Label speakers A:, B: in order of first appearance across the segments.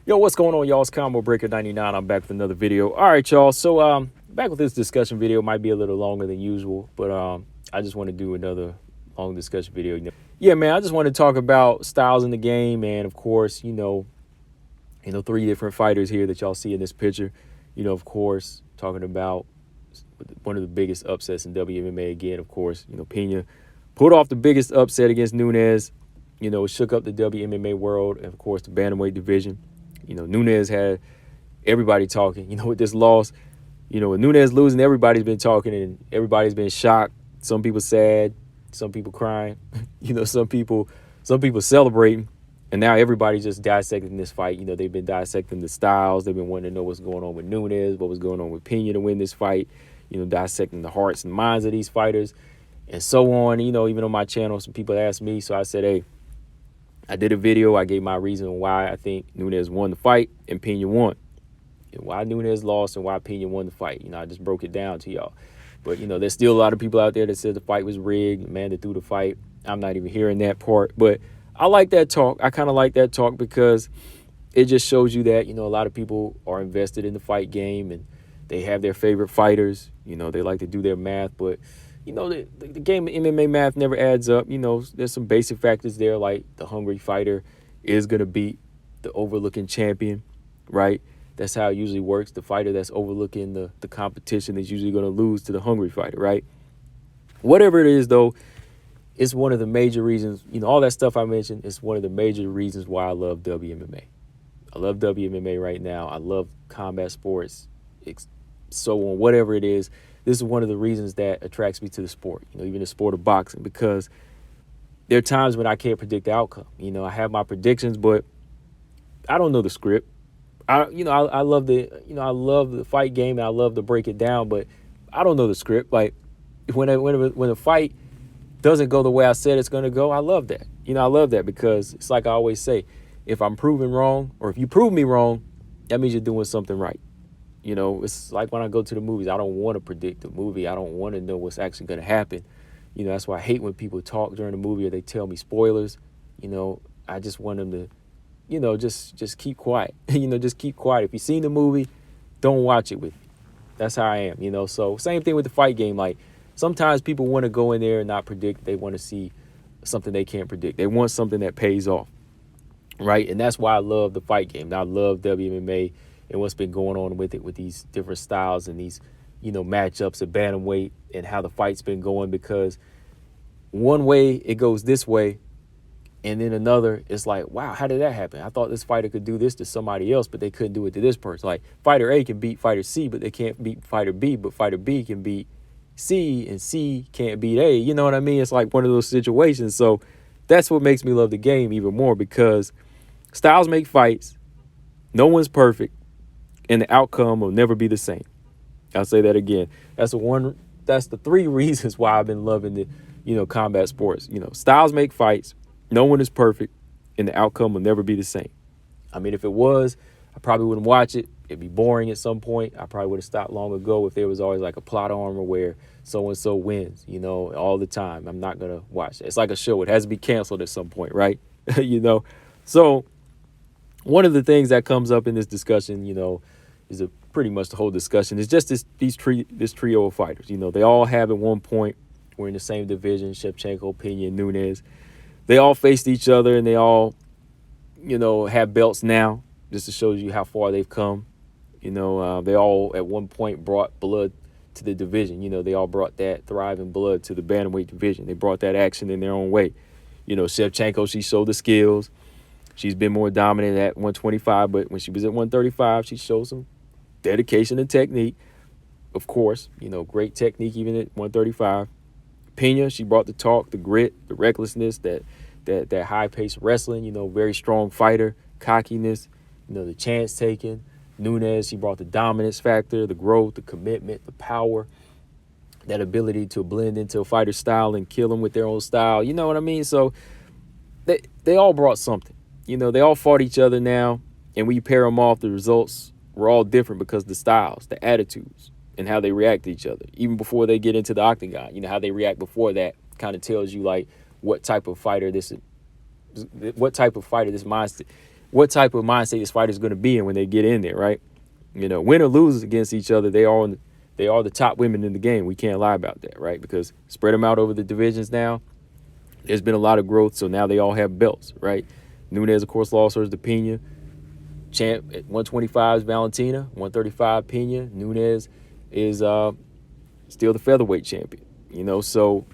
A: Yo, what's going on, y'all? It's Combo Breaker 99. I'm back with another video. All right, y'all. So, back with this discussion video. Might be a little longer than usual, but I just want to do another long discussion video. Yeah, man. I just want to talk about styles in the game, and of course, three different fighters here that y'all see in this picture. Of course, talking about one of the biggest upsets in WMMA again. Of course, Pena pulled off the biggest upset against Nunes. It shook up the WMMA world, and of course, the bantamweight division. Nunes had everybody talking. With this loss, with Nunes losing, everybody's been talking and everybody's been shocked. Some people sad, some people crying, some people celebrating. And now everybody's just dissecting this fight. They've been dissecting the styles. They've been wanting to know what's going on with Nunes, what was going on with Pena to win this fight, dissecting the hearts and minds of these fighters and so on. Even on my channel, some people asked me. So I said, hey, I did a video. I gave my reason why I think Nunes won the fight and Pena won. And why Nunes lost and why Pena won the fight. I just broke it down to y'all. But, there's still a lot of people out there that said the fight was rigged, Amanda threw the fight. I'm not even hearing that part. But I like that talk. I kind of like that talk because it just shows you that, a lot of people are invested in the fight game and they have their favorite fighters. They like to do their math. But, the game of MMA math never adds up. There's some basic factors there, like the hungry fighter is going to beat the overlooking champion, right? That's how it usually works. The fighter that's overlooking the competition is usually going to lose to the hungry fighter, right? Whatever it is, though, it's one of the major reasons, all that stuff I mentioned, it's one of the major reasons why I love WMMA. I love WMMA right now. I love combat sports, so on, whatever it is. This is one of the reasons that attracts me to the sport, even the sport of boxing, because there are times when I can't predict the outcome. I have my predictions, but I don't know the script. I love the fight game and I love to break it down, but I don't know the script. Like when a fight doesn't go the way I said it's going to go, I love that. I love that because it's like I always say, if I'm proven wrong or if you prove me wrong, that means you're doing something right. It's like when I go to the movies, I don't want to predict the movie. I don't want to know what's actually going to happen. That's why I hate when people talk during the movie or they tell me spoilers. I just want them to, just keep quiet. Just keep quiet. If you've seen the movie, don't watch it with me. That's how I am, So same thing with the fight game. Like sometimes people want to go in there and not predict. They want to see something they can't predict. They want something that pays off, right? And that's why I love the fight game. I love WMMA and what's been going on with it, with these different styles and these, matchups at bantamweight and how the fight's been going, because one way it goes this way and then another, it's like, wow, how did that happen? I thought this fighter could do this to somebody else, but they couldn't do it to this person. Like fighter A can beat fighter C, but they can't beat fighter B, but fighter B can beat C and C can't beat A. You know what I mean? It's like one of those situations. So that's what makes me love the game even more, because styles make fights. No one's perfect. And the outcome will never be the same. I'll say that again. That's the three reasons why I've been loving the, combat sports. Styles make fights. No one is perfect, and the outcome will never be the same. I mean, if it was, I probably wouldn't watch it. It'd be boring at some point. I probably would have stopped long ago if there was always like a plot armor where so-and-so wins, all the time. I'm not going to watch it. It's like a show. It has to be canceled at some point, right? So one of the things that comes up in this discussion, is pretty much the whole discussion. It's just this trio of fighters. They all have at one point, we're in the same division, Shevchenko, Pena, Nunes. They all faced each other and they all, have belts now, just to show you how far they've come. They all at one point brought blood to the division. They all brought that thriving blood to the bantamweight division. They brought that action in their own way. Shevchenko, she showed the skills. She's been more dominant at 125, but when she was at 135, she showed some dedication and technique. Of course, great technique even at 135. Pena, she brought the talk, the grit, the recklessness, that high-paced wrestling, very strong fighter, cockiness, the chance taken. Nunes, she brought the dominance factor, the growth, the commitment, the power, that ability to blend into a fighter's style and kill them with their own style. You know what I mean? So they all brought something. They all fought each other now, and when you pair them off, the results were all different because the styles, the attitudes, and how they react to each other, even before they get into the octagon. How they react before that kind of tells you like what type of fighter this mindset what type of mindset this fighter is going to be in when they get in there, right? You know, win or lose against each other, they are the top women in the game. We can't lie about that, right? Because spread them out over the divisions now. There's been a lot of growth, so now they all have belts, right? Nunes, of course, lost hers to Pena. Champ at 125 is Valentina, 135 Pena. Nunes is still the featherweight champion, you know. So,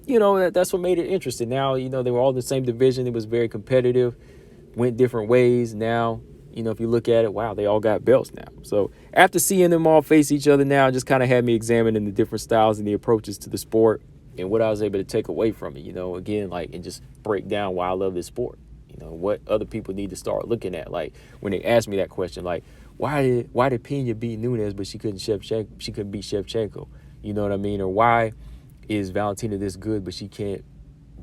A: you know, that's what made it interesting. Now, you know, they were all in the same division. It was very competitive, went different ways. Now, you know, if you look at it, wow, they all got belts now. So after seeing them all face each other now, it just kind of had me examining the different styles and the approaches to the sport and what I was able to take away from it, you know, again, like, and just break down why I love this sport. You know, what other people need to start looking at. Like, when they asked me that question, like, why did Pena beat Nunes, but she couldn't beat Shevchenko? You know what I mean? Or why is Valentina this good, but she can't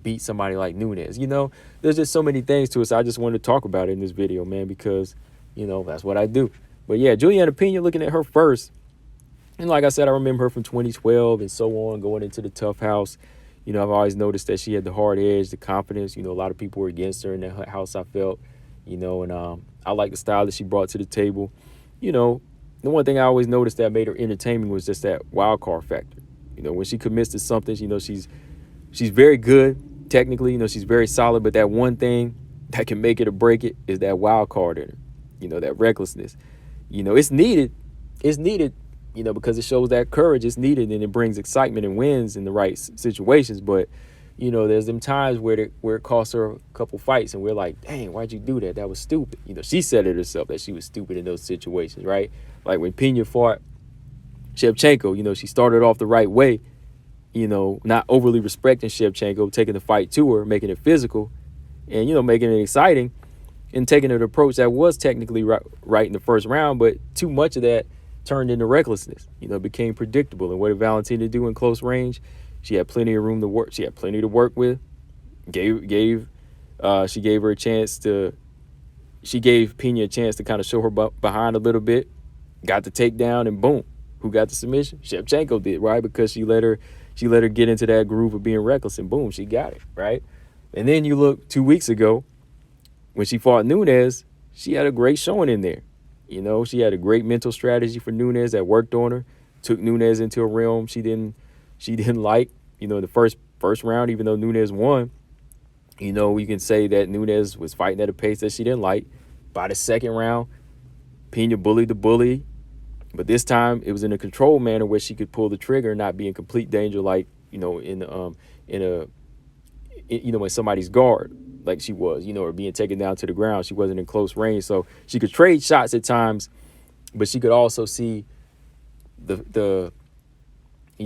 A: beat somebody like Nunes? You know, there's just so many things to it. So I just wanted to talk about it in this video, man, because, you know, that's what I do. But yeah, Juliana Pena, looking at her first, and like I said, I remember her from 2012 and so on, going into the Tough House. You know, I've always noticed that she had the hard edge, the confidence. You know, a lot of people were against her in that house, I felt. You know, and I like the style that she brought to the table. You know, the one thing I always noticed that made her entertaining was just that wild card factor. You know, when she commits to something, you know, she's very good technically. You know, she's very solid. But that one thing that can make it or break it is that wild card in her. You know, that recklessness. You know, it's needed. It's needed. You know, because it shows that courage is needed and it brings excitement and wins in the right situations. But, you know, there's them times where it costs her a couple fights and we're like, dang, why'd you do that? That was stupid. You know, she said it herself that she was stupid in those situations, right? Like when Pena fought Shevchenko, you know, she started off the right way, you know, not overly respecting Shevchenko, taking the fight to her, making it physical and, you know, making it exciting and taking an approach that was technically right in the first round. But too much of that turned into recklessness, you know, became predictable. And what did Valentina do in close range? She had plenty of room to work. She had plenty to work with. She gave her a chance to, she gave Pena a chance to kind of show her behind a little bit, got the takedown, and boom, who got the submission? Shevchenko did, right? Because she let her get into that groove of being reckless, and boom, she got it, right? And then you look 2 weeks ago when she fought Nunes, she had a great showing in there. You know, she had a great mental strategy for Nunes that worked on her, took Nunes into a realm she didn't like. You know, in the first round, even though Nunes won, you know, you can say that Nunes was fighting at a pace that she didn't like. By the second round, Pena bullied the bully, but this time it was in a controlled manner where she could pull the trigger and not be in complete danger, like, you know, in somebody's guard, like she was, you know, or being taken down to the ground. She wasn't in close range, so she could trade shots at times, but she could also see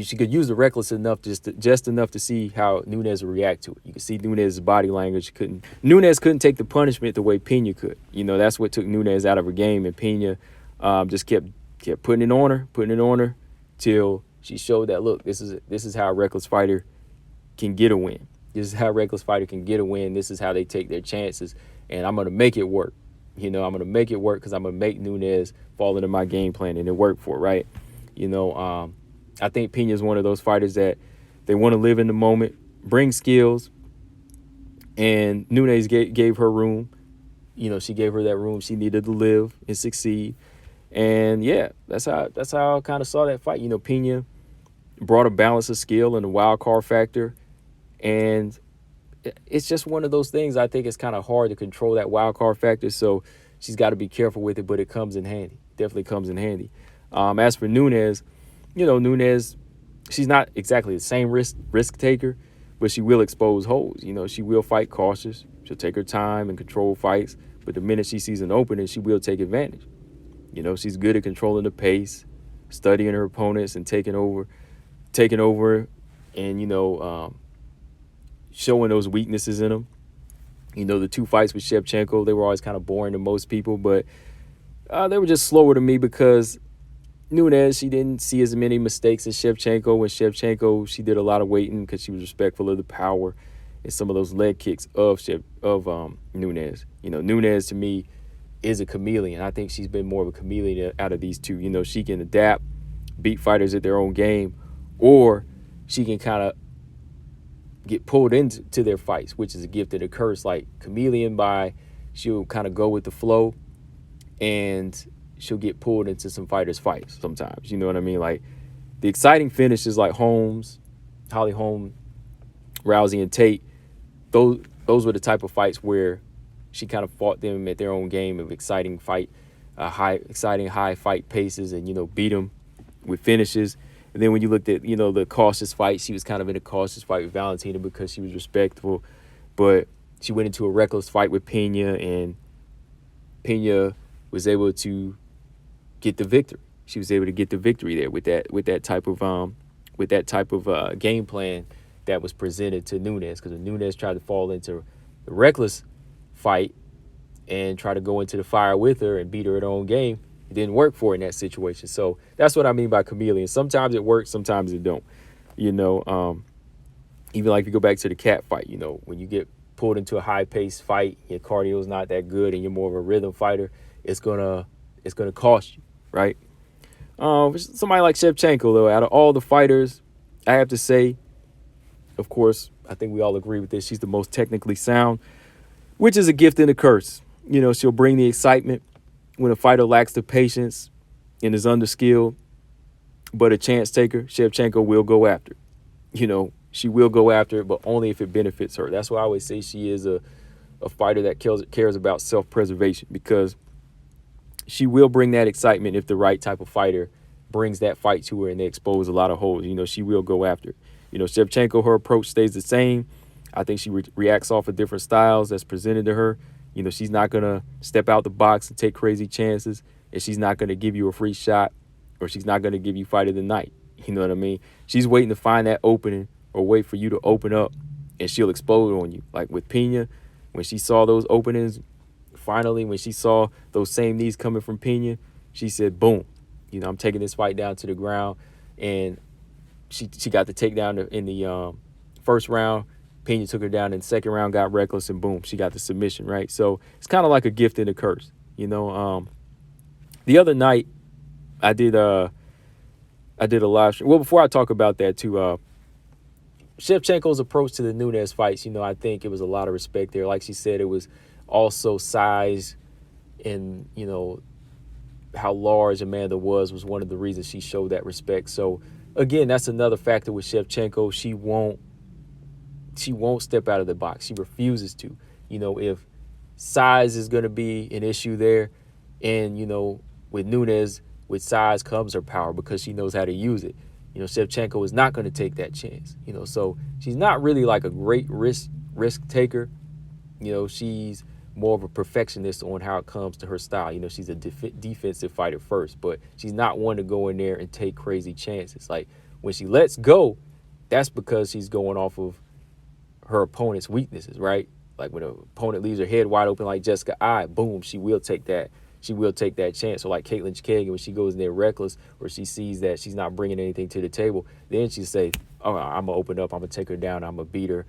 A: she could use the reckless enough, just enough to see how Nunes would react to it. You could see Nunes' body language. Nunes couldn't take the punishment the way Pena could. You know, that's what took Nunes out of her game, and Pena just kept putting it on her till she showed that, look, this is how a reckless fighter can get a win. This is how a reckless fighter can get a win. This is how they take their chances. And I'm going to make it work. You know, I'm going to make it work because I'm going to make Nunes fall into my game plan. And it worked for it, right? You know, I think Pena is one of those fighters that they want to live in the moment, bring skills. And Nunes gave her room. You know, she gave her that room she needed to live and succeed. And, yeah, that's how I kind of saw that fight. You know, Pena brought a balance of skill and a wild card factor. And it's just one of those things. I think it's kind of hard to control that wild card factor. So she's got to be careful with it, but it comes in handy. Definitely comes in handy. As for Nunes, you know, Nunes, she's not exactly the same risk taker, but she will expose holes. You know, she will fight cautious. She'll take her time and control fights. But the minute she sees an opening, she will take advantage. You know, she's good at controlling the pace, studying her opponents and taking over and, you know, showing those weaknesses in them. You know, the two fights with Shevchenko, they were always kind of boring to most people, but they were just slower to me because Nunes, she didn't see as many mistakes as Shevchenko. When Shevchenko, she did a lot of waiting because she was respectful of the power and some of those leg kicks of Nunes. You know, Nunes to me is a chameleon. I think she's been more of a chameleon out of these two. You know, she can adapt, beat fighters at their own game, or she can kind of get pulled into their fights, which is a gift and a curse. Like chameleon by she'll kind of go with the flow, and she'll get pulled into some fighters' fights sometimes. You know what I mean? Like the exciting finishes like Holly Holm, Rousey, and Tate, those were the type of fights where she kind of fought them at their own game of exciting high fight paces, and beat them with finishes. And then when you looked at the cautious fight, she was kind of in a cautious fight with Valentina because she was respectful, but she went into a reckless fight with Pena, and Pena was able to get the victory. She was able to get the victory there with that type of game plan that was presented to Nunes, because Nunes tried to fall into the reckless fight and try to go into the fire with her and beat her at her own game. It didn't work for her in that situation. So that's what I mean by chameleon. Sometimes it works, sometimes it don't. Even like if you go back to the cat fight, when you get pulled into a high-paced fight, your cardio is not that good, and you're more of a rhythm fighter, it's gonna cost you, right? Somebody like Shevchenko, though, out of all the fighters, I have to say, of course, I think we all agree with this, she's the most technically sound, which is a gift and a curse. She'll bring the excitement when a fighter lacks the patience and is underskilled, but a chance taker, Shevchenko will go after. She will go after it, but only if it benefits her. That's why I always say she is a fighter that cares about self-preservation, because she will bring that excitement if the right type of fighter brings that fight to her and they expose a lot of holes. She will go after it. Shevchenko, her approach stays the same. I think she reacts off of different styles that's presented to her. She's not going to step out the box and take crazy chances, and she's not going to give you a free shot, or she's not going to give you fight of the night. You know what I mean? She's waiting to find that opening or wait for you to open up, and she'll explode on you. Like with Pena, when she saw those openings, finally, when she saw those same knees coming from Pena, she said, boom, I'm taking this fight down to the ground. And she got the takedown in the first round. Pena took her down in the second round, got reckless, and boom, she got the submission, right? So it's kind of like a gift and a curse. The other night I did a live stream. Well, before I talk about that too, Shevchenko's approach to the Nunes fights, I think it was a lot of respect there. Like she said, it was also size, and how large Amanda was one of the reasons she showed that respect. So again, that's another factor with Shevchenko. She won't step out of the box. She refuses to. If size is going to be an issue there, and with Nunes, with size comes her power, because she knows how to use it. Shevchenko is not going to take that chance. So she's not really like a great risk taker. She's more of a perfectionist on how it comes to her style. She's a defensive fighter first, but she's not one to go in there and take crazy chances. Like when she lets go, that's because she's going off of her opponent's weaknesses, right? Like when an opponent leaves her head wide open like Jessica Eye, boom, she will take that. She will take that chance. So like Caitlin Kagan, when she goes in there reckless, or she sees that she's not bringing anything to the table, then she say, oh, I'm going to open up. I'm going to take her down. I'm going to beat her,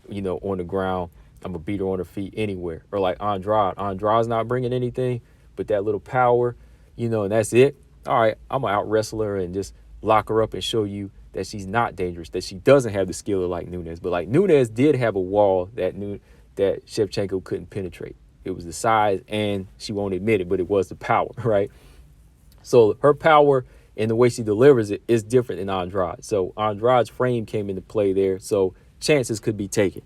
A: on the ground. I'm going to beat her on her feet anywhere. Or like Andrade. Andrade's not bringing anything but that little power, and that's it. All right, I'm going to out-wrestle her and just lock her up and show you that she's not dangerous, that she doesn't have the skill like Nunes. But like Nunes did have a wall that Shevchenko couldn't penetrate. It was the size, and she won't admit it, but it was the power, right? So her power and the way she delivers it is different than Andrade. So Andrade's frame came into play there. So chances could be taken,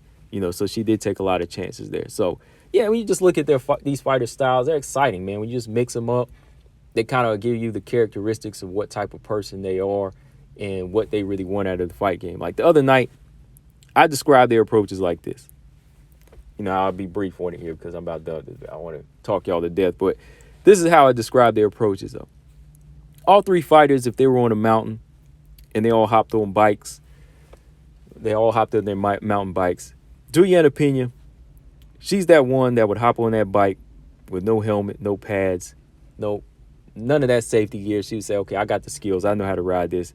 A: so she did take a lot of chances there. So yeah, when you just look at these fighter styles, they're exciting, man. When you just mix them up, they kind of give you the characteristics of what type of person they are and what they really want out of the fight game. Like the other night, I described their approaches like this. I'll be brief on it here because I'm about done. I want to talk y'all to death, but this is how I describe their approaches, though. All three fighters, if they were on a mountain and they all hopped on bikes, they all hopped on their mountain bikes. Juliana Pena, she's that one that would hop on that bike with no helmet, no pads, none of that safety gear. She would say, okay, I got the skills. I know how to ride this.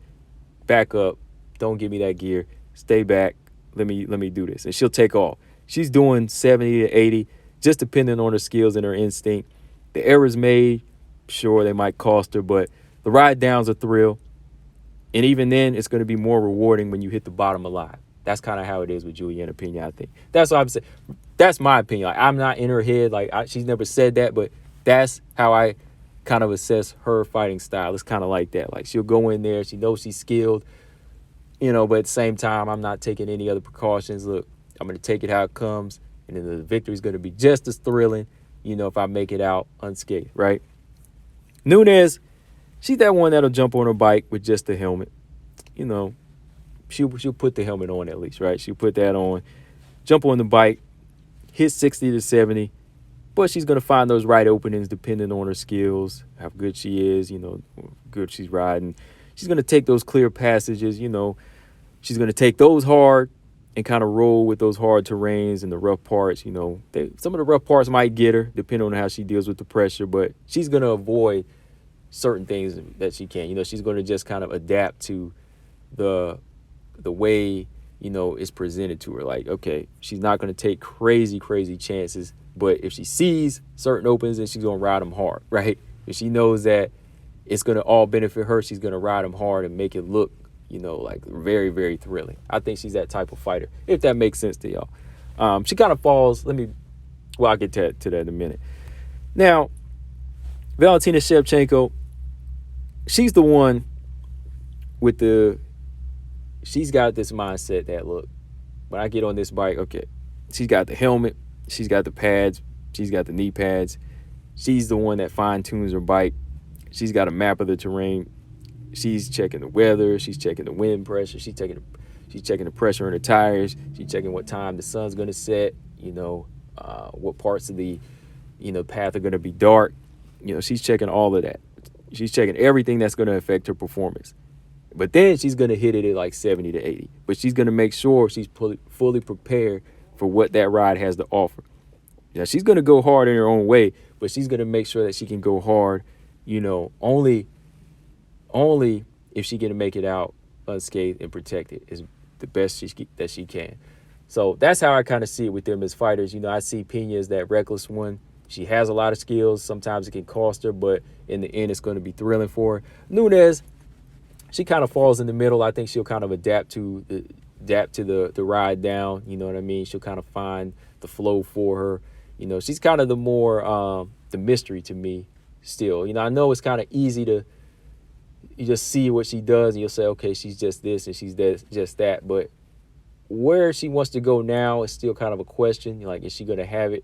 A: Back up. Don't give me that gear. Stay back. Let me do this. And she'll take off. She's doing 70 to 80, just depending on her skills and her instinct. The errors made, sure, they might cost her, but the ride down's a thrill. And even then, it's going to be more rewarding when you hit the bottom alive. That's kind of how it is with Juliana Pena, I think. That's what I'm saying. That's my opinion. Like, I'm not in her head. Like, she's never said that, but that's how I kind of assess her fighting style. It's kind of like that. Like, she'll go in there. She knows she's skilled, but at the same time, I'm not taking any other precautions. Look, I'm going to take it how it comes, and then the victory is going to be just as thrilling, if I make it out unscathed, right? Nunes, she's that one that'll jump on her bike with just the helmet. She'll put the helmet on at least, right? She'll put that on, jump on the bike, hit 60 to 70, but she's going to find those right openings depending on her skills, how good she is, good she's riding. She's going to take those clear passages, she's going to take those hard and kind of roll with those hard terrains and the rough parts. Some of the rough parts might get her depending on how she deals with the pressure, but she's going to avoid certain things that she can. She's going to just kind of adapt to the way, is presented to her. Like, okay, she's not going to take crazy chances, but if she sees certain opens, then she's going to ride them hard, right? If she knows that it's going to all benefit her, she's going to ride them hard and make it look, like very, very thrilling. I think she's that type of fighter, if that makes sense to y'all. She kind of falls, I'll get to that in a minute. Now, Valentina Shevchenko, she's the one with she's got this mindset that, look, when I get on this bike, okay, she's got the helmet, she's got the pads, she's got the knee pads. She's the one that fine-tunes her bike. She's got a map of the terrain. She's checking the weather. She's checking the wind pressure. She's checking the pressure in the tires. She's checking what time the sun's going to set, what parts of the, path are going to be dark. She's checking all of that. She's checking everything that's going to affect her performance. But then she's going to hit it at like 70 to 80. But she's going to make sure she's fully prepared for what that ride has to offer. She's going to go hard in her own way, but she's going to make sure that she can go hard, only if she can make it out unscathed and protected is the best that she can. So that's how I kind of see it with them as fighters. I see Pena as that reckless one. She has a lot of skills. Sometimes it can cost her, but in the end, it's going to be thrilling for her. Nunes, she kind of falls in the middle. I think she'll kind of adapt to the ride down. You know what I mean? She'll kind of find the flow for her. She's kind of the more the mystery to me still. I know it's kind of easy to you just see what she does and you'll say, okay, she's just this and she's just that. But where she wants to go now is still kind of a question. Like, is she going to have it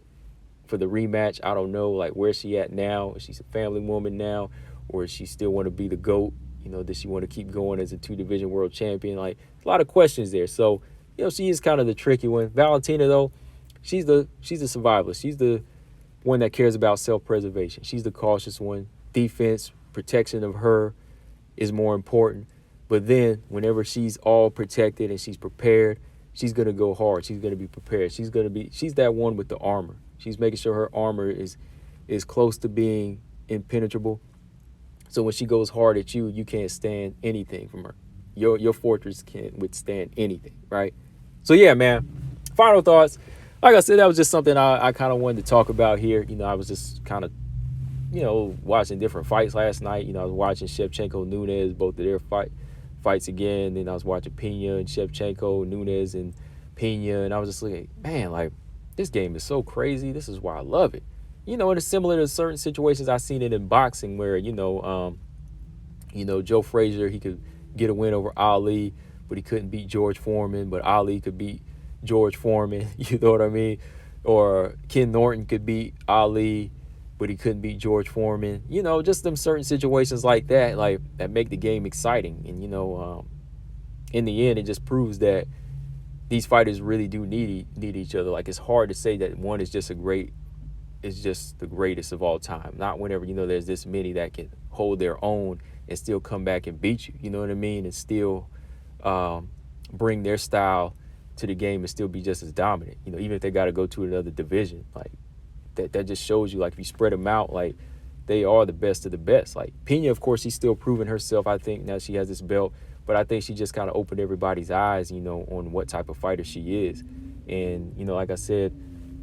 A: for the rematch? I don't know. Like, where's she at now? Is she a family woman now? Or does she still want to be the GOAT? Does she want to keep going as a 2-division world champion? Like, a lot of questions there. So, she is kind of the tricky one. Valentina, though, she's the survivalist. She's the one that cares about self-preservation. She's the cautious one. Defense, protection of her is more important. But then whenever she's all protected and she's prepared, she's going to go hard. She's going to be prepared. She's that one with the armor. She's making sure her armor is close to being impenetrable. So when she goes hard at you, you can't stand anything from her. Your fortress can't withstand anything, right? So yeah, man, final thoughts. Like I said, that was just something I kind of wanted to talk about here. I was just kind of, watching different fights last night. I was watching Shevchenko, Nunes, both of their fights again. Then I was watching Pena and Shevchenko, Nunes and Pena. And I was just like, man, like, this game is so crazy. This is why I love it. And it's similar to certain situations I've seen it in boxing where, Joe Frazier, he could get a win over Ali, but he couldn't beat George Foreman, but Ali could beat George Foreman, you know what I mean? Or Ken Norton could beat Ali, but he couldn't beat George Foreman. Just them certain situations like that, like, that make the game exciting. And, in the end, it just proves that these fighters really do need each other. Like, it's hard to say that one is just the greatest of all time. Not whenever, there's this many that can hold their own and still come back and beat you. You know what I mean? And still bring their style to the game and still be just as dominant. Even if they got to go to another division, like that just shows you, like, if you spread them out, like, they are the best of the best. Like, Pena, of course, she's still proving herself. I think now she has this belt, but I think she just kind of opened everybody's eyes, on what type of fighter she is. And, like I said,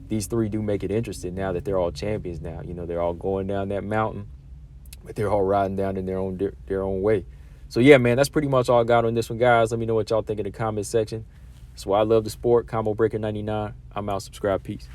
A: these three do make it interesting now that they're all champions now. They're all going down that mountain, but they're all riding down in their own way. So, yeah, man, that's pretty much all I got on this one, guys. Let me know what y'all think in the comment section. That's why I love the sport. Combo Breaker 99. I'm out. Subscribe. Peace.